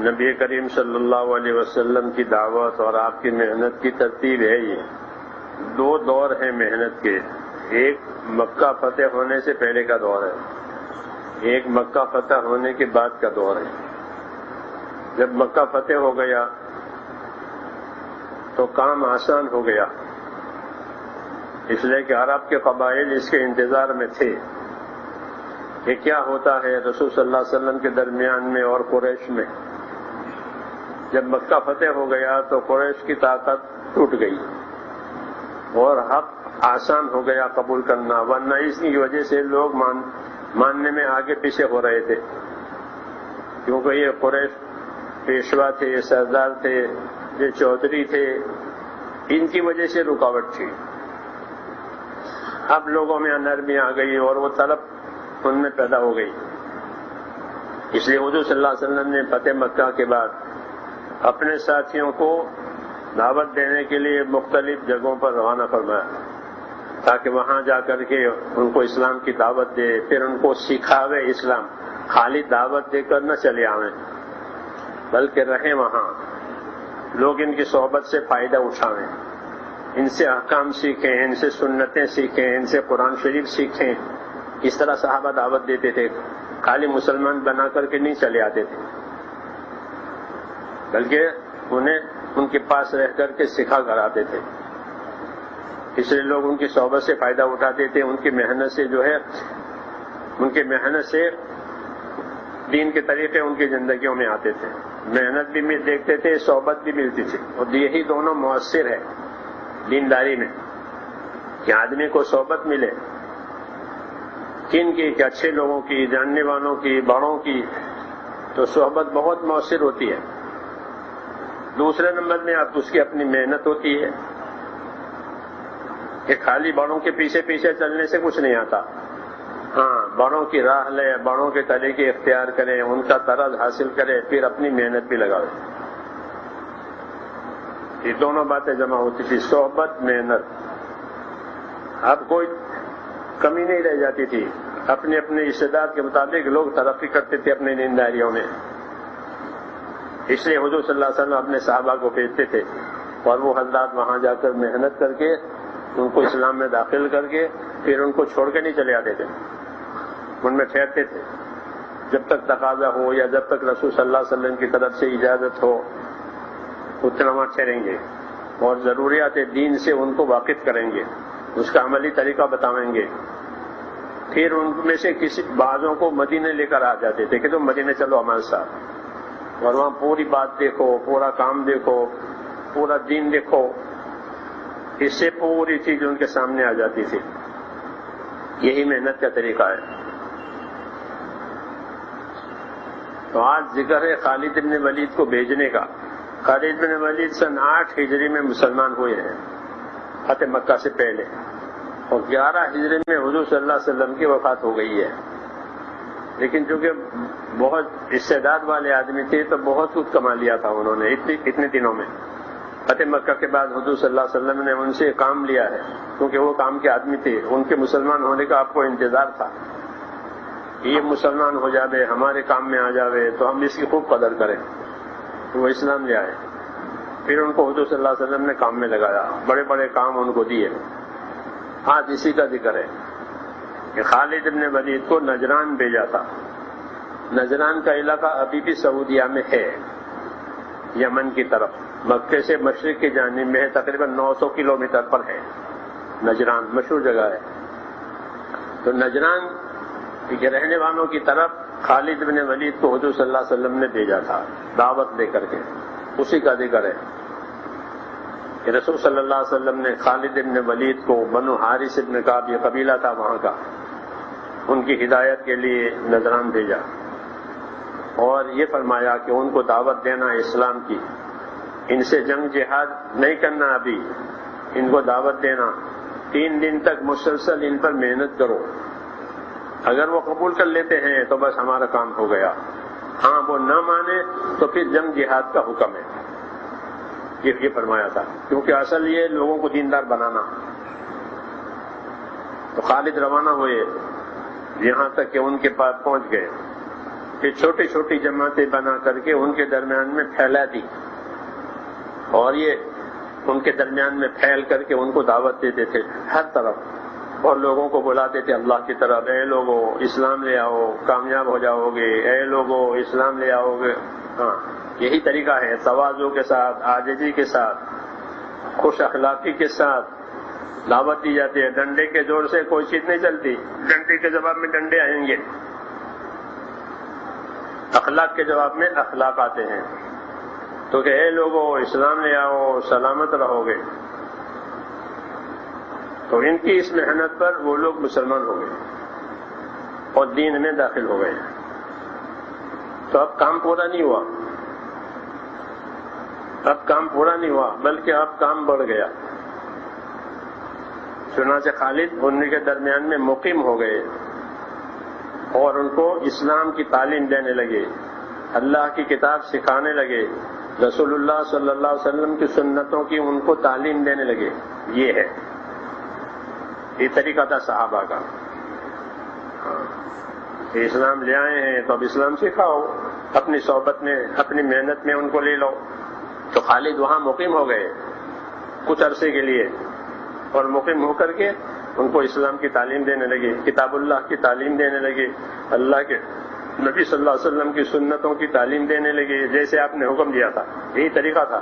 نبی کریم صلی اللہ علیہ وسلم کی دعوت اور آپ کی محنت کی ترتیب ہے یہ. دو دور ہیں محنت کے. ایک مکہ فتح ہونے سے پہلے کا دور ہے, ایک مکہ فتح ہونے کے بعد کا دور ہے. جب مکہ فتح ہو گیا تو کام آسان ہو گیا, اس لیے کہ عرب کے قبائل اس کے انتظار میں تھے کہ کیا ہوتا ہے رسول صلی اللہ علیہ وسلم کے درمیان میں اور قریش میں. جب مکہ فتح ہو گیا تو قریش کی طاقت ٹوٹ گئی اور حق آسان ہو گیا قبول کرنا, ورنہ اس کی وجہ سے لوگ ماننے میں آگے پیچھے ہو رہے تھے, کیونکہ یہ قریش پیشوا تھے, یہ سردار تھے, یہ چودھری تھے, ان کی وجہ سے رکاوٹ تھی. اب لوگوں میں نرمی آ گئی اور وہ طلب ان میں پیدا ہو گئی. اس لیے حضور صلی اللہ علیہ وسلم نے فتح مکہ کے بعد اپنے ساتھیوں کو دعوت دینے کے لیے مختلف جگہوں پر روانہ فرمایا تاکہ وہاں جا کر کے ان کو اسلام کی دعوت دے, پھر ان کو سکھاوے اسلام. خالی دعوت دے کر نہ چلے آئیں بلکہ رہیں وہاں, لوگ ان کی صحبت سے فائدہ اٹھائیں, ان سے احکام سیکھیں, ان سے سنتیں سیکھیں, ان سے قرآن شریف سیکھیں. اس طرح صحابہ دعوت دیتے تھے, خالی مسلمان بنا کر کے نہیں چلے آتے تھے بلکہ انہیں ان کے پاس رہ کر کے سکھا کر آتے تھے. اس لیے لوگ ان کی صحبت سے فائدہ اٹھاتے تھے, ان کی محنت سے جو ہے ان کی محنت سے دین کے طریقے ان کی زندگیوں میں آتے تھے. محنت بھی دیکھتے تھے, صحبت بھی ملتی تھی, اور یہی دونوں مؤثر ہے دینداری میں کہ آدمی کو صحبت ملے. کن کی کہ اچھے لوگوں کی, جاننے والوں کی, بڑوں کی, تو صحبت بہت مؤثر ہوتی ہے. دوسرے نمبر میں اب اس کی اپنی محنت ہوتی ہے کہ خالی بڑوں کے پیچھے پیچھے چلنے سے کچھ نہیں آتا. ہاں, بڑوں کی راہ لے, بڑوں کے طریقے اختیار کریں, ان کا طرز حاصل کرے, پھر اپنی محنت بھی لگاوے. یہ دونوں باتیں جمع ہوتی تھی, صحبت, محنت. اب کوئی کمی نہیں رہ جاتی تھی, اپنے اپنے استعداد کے مطابق لوگ ترقی کرتے تھے اپنی دینداریوں میں. اس لیے حضور صلی اللہ علیہ وسلم اپنے صحابہ کو بھیجتے تھے اور وہ حضرات وہاں جا کر محنت کر کے ان کو اسلام میں داخل کر کے پھر ان کو چھوڑ کے نہیں چلے آتے تھے, ان میں ٹھہرتے تھے جب تک تقاضا ہو یا جب تک رسول صلی اللہ علیہ وسلم کی طرف سے اجازت ہو اتنا وہاں ٹھہریں گے اور ضروریات دین سے ان کو واقف کریں گے, اس کا عملی طریقہ بتائیں گے. پھر ان میں سے کسی بعضوں کو مدینے لے کر آ جاتے تھے کہ تم مدینے چلو ہمارے ساتھ, اور وہاں پوری بات دیکھو, پورا کام دیکھو, پورا دین دیکھو. اس سے پوری چیز ان کے سامنے آ جاتی تھی. یہی محنت کا طریقہ ہے. تو آج ذکر ہے خالد بن ولید کو بھیجنے کا. خالد بن ولید سن 8 ہجری میں مسلمان ہوئے ہیں فتح مکہ سے پہلے, اور 11 ہجری میں حضور صلی اللہ علیہ وسلم کی وفات ہو گئی ہے. لیکن چونکہ بہت استعداد والے آدمی تھے تو بہت کچھ کما لیا تھا انہوں نے اتنے دنوں میں. فتح مکہ کے بعد حضور صلی اللہ علیہ وسلم نے ان سے کام لیا ہے, کیونکہ وہ کام کے آدمی تھے, ان کے مسلمان ہونے کا آپ کو انتظار تھا. یہ مسلمان ہو جاوے, ہمارے کام میں آ جاوے تو ہم اس کی خوب قدر کریں. تو وہ اسلام لے آئے. پھر ان کو حضور صلی اللہ علیہ وسلم نے کام میں لگایا, بڑے بڑے کام ان کو دیے. آج اسی کا ذکر ہے کہ خالد بن ولید کو نجران بھیجا تھا. نجران کا علاقہ ابھی بھی سعودیہ میں ہے, یمن کی طرف, مکے سے مشرق کی جانب میں ہے, تقریباً 900 کلومیٹر پر ہے. نجران مشہور جگہ ہے. تو نجران کے رہنے والوں کی طرف خالد بن ولید کو حضور صلی اللہ علیہ وسلم نے بھیجا تھا دعوت دے کر کے. اسی کا ذکر ہے کہ رسول صلی اللہ علیہ وسلم نے خالد بن ولید کو بنو حارث بن کعب, یہ قبیلہ تھا وہاں کا, ان کی ہدایت کے لیے نجران بھیجا اور یہ فرمایا کہ ان کو دعوت دینا اسلام کی, ان سے جنگ جہاد نہیں کرنا, ابھی ان کو دعوت دینا, 3 دن تک مسلسل ان پر محنت کرو, اگر وہ قبول کر لیتے ہیں تو بس ہمارا کام ہو گیا, ہاں وہ نہ مانے تو پھر جنگ جہاد کا حکم ہے. یہ فرمایا تھا, کیونکہ اصل یہ لوگوں کو دیندار بنانا. تو خالد روانہ ہوئے یہاں تک کہ ان کے پاس پہنچ گئے. کہ چھوٹی چھوٹی جماعتیں بنا کر کے ان کے درمیان میں پھیلا دی، اور یہ ان کے درمیان میں پھیل کر کے ان کو دعوت دیتے تھے ہر طرف، اور لوگوں کو بلاتے تھے اللہ کی طرف، اے لوگوں اسلام لے آؤ کامیاب ہو جاؤ گے، اے لوگوں اسلام لے آؤ گے۔ ہاں، یہی طریقہ ہے، تواضع کے ساتھ، عاجزی کے ساتھ، خوش اخلاقی کے ساتھ دعوت دی جاتی ہے۔ ڈنڈے کے زور سے کوئی چیز نہیں چلتی، ڈنڈے کے جواب میں ڈنڈے آئیں گے، اخلاق کے جواب میں اخلاق آتے ہیں۔ تو کہ اے لوگوں اسلام لے آؤ سلامت رہو گے۔ تو ان کی اس محنت پر وہ لوگ مسلمان ہو گئے اور دین میں داخل ہو گئے۔ تو اب کام پورا نہیں ہوا، اب کام پورا نہیں ہوا بلکہ اب کام بڑھ گیا۔ چنانچہ خالد ان کے درمیان میں مقیم ہو گئے اور ان کو اسلام کی تعلیم دینے لگے، اللہ کی کتاب سکھانے لگے، رسول اللہ صلی اللہ علیہ وسلم کی سنتوں کی ان کو تعلیم دینے لگے۔ یہ ہے، یہ طریقہ تھا صحابہ کا۔ اسلام لے آئے ہیں تو اب اسلام سکھاؤ، اپنی صحبت میں اپنی محنت میں ان کو لے لو۔ تو خالد وہاں مقیم ہو گئے کچھ عرصے کے لیے، اور مقیم ہو کر کے ان کو اسلام کی تعلیم دینے لگے، کتاب اللہ کی تعلیم دینے لگے، اللہ کے نبی صلی اللہ علیہ وسلم کی سنتوں کی تعلیم دینے لگے، جیسے آپ نے حکم دیا تھا۔ یہی طریقہ تھا،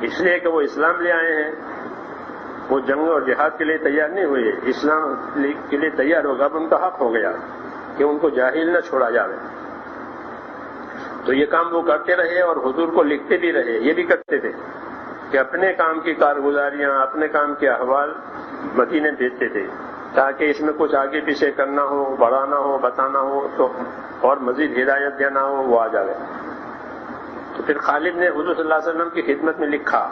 اس لیے کہ وہ اسلام لے آئے ہیں، وہ جنگ اور جہاد کے لیے تیار نہیں ہوئے، اسلام کے لیے تیار ہوگا۔ اب ان کا حق ہو گیا کہ ان کو جاہل نہ چھوڑا جائے۔ تو یہ کام وہ کرتے رہے اور حضور کو لکھتے بھی رہے، یہ بھی کرتے تھے کہ اپنے کام کی کارگزاریاں، اپنے کام کے احوال مدینے بھیجتے تھے، تاکہ اس میں کچھ آگے پیچھے کرنا ہو، بڑھانا ہو، بتانا ہو تو اور مزید ہدایت دینا ہو، وہ آ جائے۔ تو پھر خالد نے حضور صلی اللہ علیہ وسلم کی خدمت میں لکھا،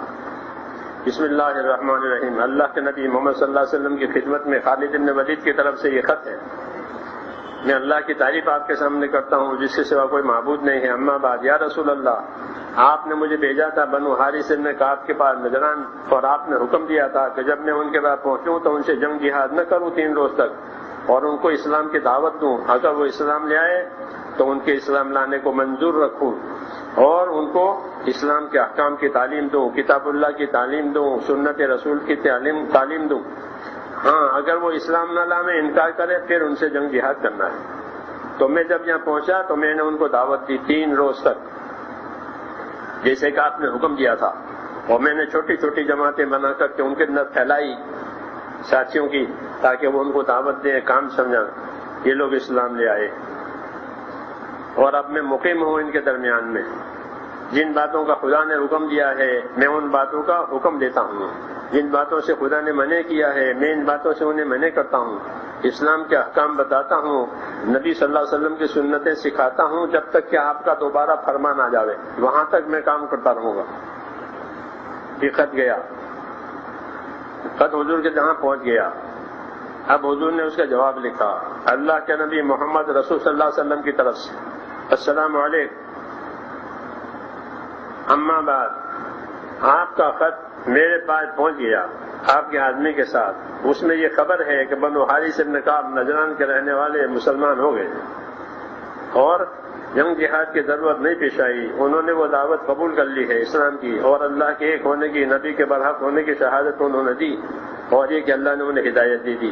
بسم اللہ الرحمن الرحیم، اللہ کے نبی محمد صلی اللہ علیہ وسلم کی خدمت میں خالد بن ولید کی طرف سے یہ خط ہے۔ میں اللہ کی تعریف آپ کے سامنے کرتا ہوں جس کے سوا کوئی معبود نہیں ہے، اما بعد، یا رسول اللہ، آپ نے مجھے بھیجا تھا بنو حارث بن کعب کے پاس نجران، اور آپ نے حکم دیا تھا کہ جب میں ان کے پاس پہنچوں تو ان سے جنگ جہاد نہ کروں 3 روز تک، اور ان کو اسلام کی دعوت دوں، اگر وہ اسلام لے آئے تو ان کے اسلام لانے کو منظور رکھوں، اور ان کو اسلام کے احکام کی تعلیم دوں، کتاب اللہ کی تعلیم دوں، سنت رسول کی تعلیم دوں۔ ہاں، اگر وہ اسلام نہ لانے انکار کرے پھر ان سے جنگ جہاد کرنا ہے۔ تو میں جب یہاں پہنچا تو میں نے ان کو دعوت دی 3 روز تک، جیسے کہ آپ نے حکم دیا تھا، اور میں نے چھوٹی چھوٹی جماعتیں بنا کر کے ان کے اندر پھیلائی ساتھیوں کی، تاکہ وہ ان کو دعوت دیں، کام سمجھا۔ یہ لوگ اسلام لے آئے، اور اب میں مقیم ہوں ان کے درمیان میں۔ جن باتوں کا خدا نے حکم دیا ہے میں ان باتوں کا حکم دیتا ہوں، جن باتوں سے خدا نے منع کیا ہے میں ان باتوں سے انہیں منع کرتا ہوں، اسلام کے احکام بتاتا ہوں، نبی صلی اللہ علیہ وسلم کی سنتیں سکھاتا ہوں، جب تک کہ آپ کا دوبارہ فرمان آ جاوے وہاں تک میں کام کرتا رہوں گا۔ یہ خط گیا، خط حضور کے جہاں پہنچ گیا۔ اب حضور نے اس کا جواب لکھا، اللہ کے نبی محمد رسول صلی اللہ علیہ وسلم کی طرف سے، السلام علیکم، اما بعد، آپ کا خط میرے پاس پہنچ گیا آپ کے آدمی کے ساتھ، اس میں یہ خبر ہے کہ بنو حارث بن کعب نجران کے رہنے والے مسلمان ہو گئے اور جنگ جہاد کی ضرورت نہیں پیش آئی، انہوں نے وہ دعوت قبول کر لی ہے اسلام کی، اور اللہ کے ایک ہونے کی، نبی کے برحق ہونے کی شہادت انہوں نے دی، اور یہ کہ اللہ نے انہیں ہدایت دی،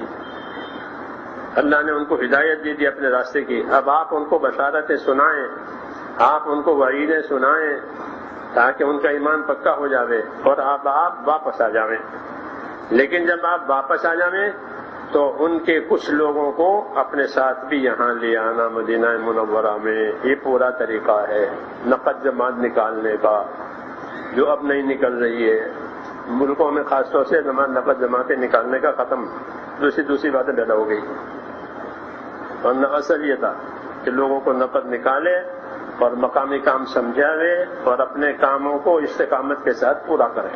اللہ نے ان کو ہدایت دی اپنے راستے کی۔ اب آپ ان کو بشارتیں سنائیں، آپ ان کو وعیدیں سنائیں، تاکہ ان کا ایمان پکا ہو جاوے اور آپ واپس آ جاویں۔ لیکن جب آپ واپس آ جاویں تو ان کے کچھ لوگوں کو اپنے ساتھ بھی یہاں لے آنا مدینہ منورہ میں۔ یہ پورا طریقہ ہے نقد جماعت نکالنے کا، جو اب نہیں نکل رہی ہے ملکوں میں، خاص طور سے نقد جماعتیں نکالنے کا ختم، دوسری باتیں پیدا ہو گئی، اور اصل یہ تھا کہ لوگوں کو نقد نکالے اور مقامی کام سمجھاوے اور اپنے کاموں کو استقامت کے ساتھ پورا کرے۔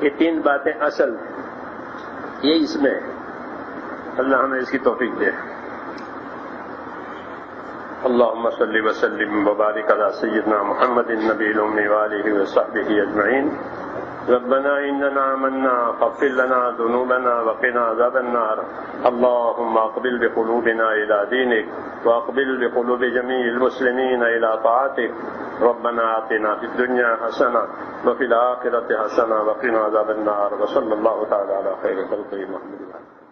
یہ 3 باتیں اصل ہیں، یہ اس میں اللہ ہمیں اس کی توفیق دے۔ اللہم صلی وسلم وبارک علی سیدنا محمد النبی الأمی وآلہ وصحبہ اجمعین۔ ربنا إننا آمنا فاغفر لنا ذنوبنا وقنا عذاب النار. اللهم اقبل بقلوبنا إلى دينك واقبل بقلوب جميع المسلمين إلى طاعتك. ربنا آتنا في الدنيا حسنة وفي الآخرة حسنة وقنا عذاب النار. وصلى الله تعالى على خير خلقه محمد.